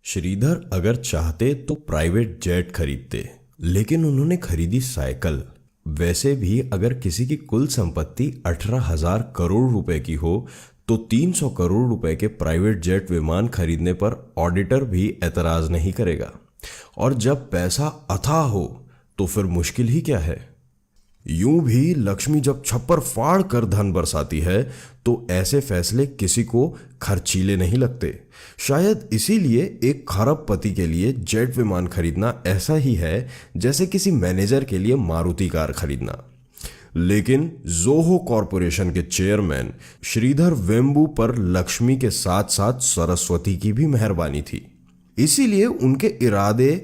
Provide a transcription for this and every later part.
श्रीधर अगर चाहते तो प्राइवेट जेट खरीदते, लेकिन उन्होंने खरीदी साइकिल। वैसे भी अगर किसी की कुल संपत्ति 18,000 करोड़ रुपए की हो तो 300 करोड़ रुपए के प्राइवेट जेट विमान खरीदने पर ऑडिटर भी एतराज नहीं करेगा। और जब पैसा अथाह हो तो फिर मुश्किल ही क्या है। यूं भी लक्ष्मी जब छप्पर फाड़ कर धन बरसाती है तो ऐसे फैसले किसी को खर्चीले नहीं लगते। शायद इसीलिए एक खरबपति के लिए जेट विमान खरीदना ऐसा ही है जैसे किसी मैनेजर के लिए मारुति कार खरीदना। लेकिन जोहो कॉरपोरेशन के चेयरमैन श्रीधर वेम्बू पर लक्ष्मी के साथ साथ सरस्वती की भी मेहरबानी थी, इसीलिए उनके इरादे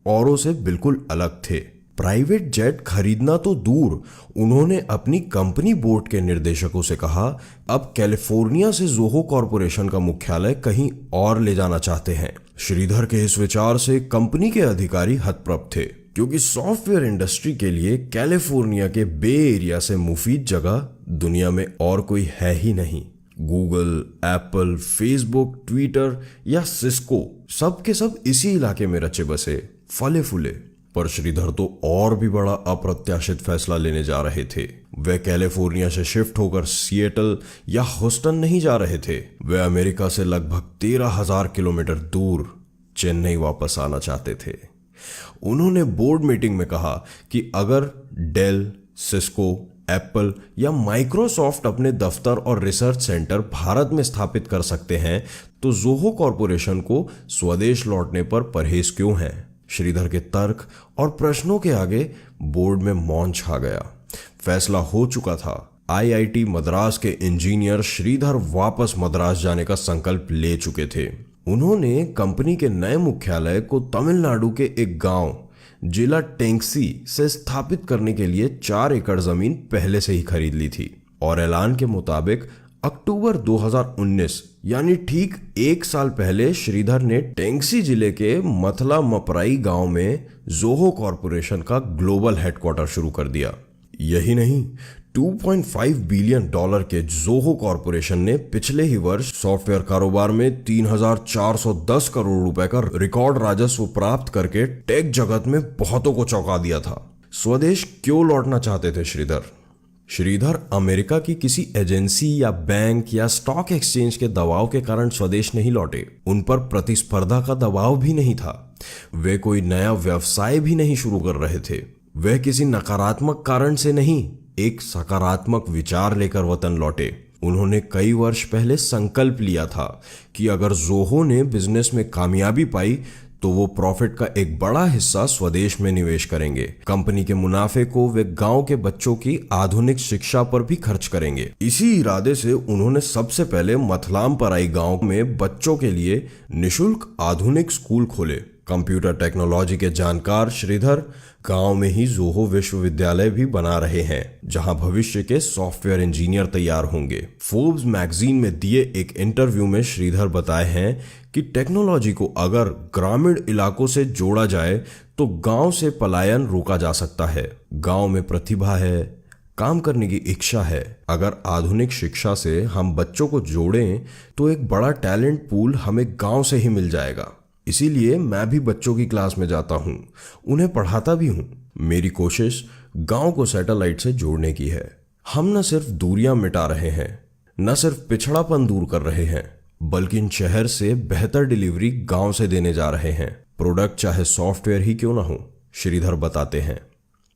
औरों से बिल्कुल अलग थे। प्राइवेट जेट खरीदना तो दूर, उन्होंने अपनी कंपनी बोर्ड के निर्देशकों से कहा अब कैलिफोर्निया से जोहो कॉरपोरेशन का मुख्यालय कहीं और ले जाना चाहते हैं। श्रीधर के इस विचार से कंपनी के अधिकारी हतप्रभ थे, क्योंकि सॉफ्टवेयर इंडस्ट्री के लिए कैलिफोर्निया के बे एरिया से मुफीद जगह दुनिया में और कोई है ही नहीं। गूगल, एप्पल, फेसबुक, ट्विटर या सिस्को सब के सब इसी इलाके में रचे बसे फले फूले। पर श्रीधर तो और भी बड़ा अप्रत्याशित फैसला लेने जा रहे थे। वे कैलिफोर्निया से शिफ्ट होकर सिएटल या ह्यूस्टन नहीं जा रहे थे, वे अमेरिका से लगभग 13,000 किलोमीटर दूर चेन्नई वापस आना चाहते थे। उन्होंने बोर्ड मीटिंग में कहा कि अगर डेल, सिस्को, एप्पल या माइक्रोसॉफ्ट अपने दफ्तर और रिसर्च सेंटर भारत में स्थापित कर सकते हैं तो जोहो कॉरपोरेशन को स्वदेश लौटने पर परहेज क्यों है। श्रीधर के तर्क और प्रश्नों के आगे बोर्ड में मौन छा गया। फैसला हो चुका था। आईआईटी मद्रास के इंजीनियर श्रीधर वापस मद्रास जाने का संकल्प ले चुके थे। उन्होंने कंपनी के नए मुख्यालय को तमिलनाडु के एक गांव जिला टेंगसी से स्थापित करने के लिए 4 एकड़ जमीन पहले से ही खरीद ली थी और ऐलान के मुताबिक अक्टूबर 2019 यानी ठीक 1 साल पहले श्रीधर ने टेंगसी जिले के मथला मपराई गांव में जोहो कॉरपोरेशन का ग्लोबल हेडक्वार्टर शुरू कर दिया। यही नहीं, $2.5 बिलियन के जोहो कॉरपोरेशन ने पिछले ही वर्ष सॉफ्टवेयर कारोबार में 3,410 करोड़ रुपए का रिकॉर्ड राजस्व प्राप्त करके टेक जगत में बहुतों को चौंका दिया था। स्वदेश क्यों लौटना चाहते थे श्रीधर अमेरिका की किसी एजेंसी या बैंक या स्टॉक एक्सचेंज के दबाव के कारण स्वदेश नहीं लौटे। उन पर प्रतिस्पर्धा का दबाव भी नहीं था। वे कोई नया व्यवसाय भी नहीं शुरू कर रहे थे। वे किसी नकारात्मक कारण से नहीं, एक सकारात्मक विचार लेकर वतन लौटे। उन्होंने कई वर्ष पहले संकल्प लिया था कि अगर जोहो ने बिजनेस में कामयाबी पाई तो वो प्रॉफिट का एक बड़ा हिस्सा स्वदेश में निवेश करेंगे। कंपनी के मुनाफे को वे गांव के बच्चों की आधुनिक शिक्षा पर भी खर्च करेंगे। इसी इरादे से उन्होंने सबसे पहले मथलाम पराई गांव में बच्चों के लिए निशुल्क आधुनिक स्कूल खोले। कंप्यूटर टेक्नोलॉजी के जानकार श्रीधर गांव में ही जोहो विश्वविद्यालय भी बना रहे हैं, जहां भविष्य के सॉफ्टवेयर इंजीनियर तैयार होंगे। फोर्ब्स मैगजीन में दिए एक इंटरव्यू में श्रीधर बताए हैं कि टेक्नोलॉजी को अगर ग्रामीण इलाकों से जोड़ा जाए तो गांव से पलायन रोका जा सकता है। गांव में प्रतिभा है, काम करने की इच्छा है। अगर आधुनिक शिक्षा से हम बच्चों को जोड़ें तो एक बड़ा टैलेंट पूल हमें गांव से ही मिल जाएगा। इसीलिए मैं भी बच्चों की क्लास में जाता हूँ, उन्हें पढ़ाता भी हूँ। मेरी कोशिश गांव को सैटेलाइट से जोड़ने की है। हम न सिर्फ दूरियां मिटा रहे हैं, न सिर्फ पिछड़ापन दूर कर रहे हैं, बल्कि इन शहर से बेहतर डिलीवरी गांव से देने जा रहे हैं। प्रोडक्ट चाहे सॉफ्टवेयर ही क्यों ना हो, श्रीधर बताते हैं।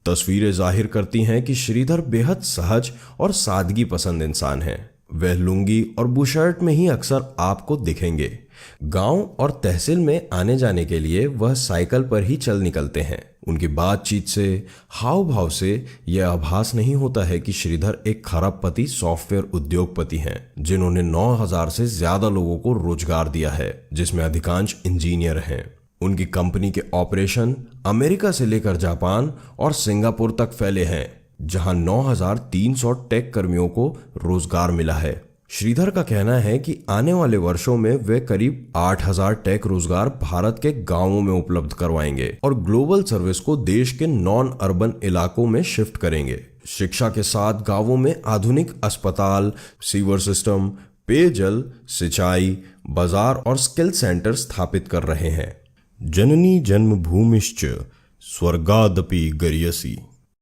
तस्वीरें जाहिर करती हैं कि श्रीधर बेहद सहज और सादगी पसंद इंसान हैं। वह लुंगी और बुशर्ट में ही अक्सर आपको दिखेंगे। गांव और तहसील में आने जाने के लिए वह साइकिल पर ही चल निकलते हैं। उनकी बातचीत से, हाव भाव से यह आभास नहीं होता है कि श्रीधर एक खरबपति सॉफ्टवेयर उद्योगपति हैं, जिन्होंने 9,000 से ज्यादा लोगों को रोजगार दिया है, जिसमें अधिकांश इंजीनियर हैं। उनकी कंपनी के ऑपरेशन अमेरिका से लेकर जापान और सिंगापुर तक फैले हैं, जहां 9,300 टेक कर्मियों को रोजगार मिला है। श्रीधर का कहना है कि आने वाले वर्षों में वे करीब 8,000 टेक रोजगार भारत के गांवों में उपलब्ध करवाएंगे और ग्लोबल सर्विस को देश के नॉन अर्बन इलाकों में शिफ्ट करेंगे। शिक्षा के साथ गांवों में आधुनिक अस्पताल, सीवर सिस्टम, पेयजल, सिंचाई, बाजार और स्किल सेंटर स्थापित कर रहे हैं। जननी जन्मभूमिश्च स्वर्गादपि गरीयसी।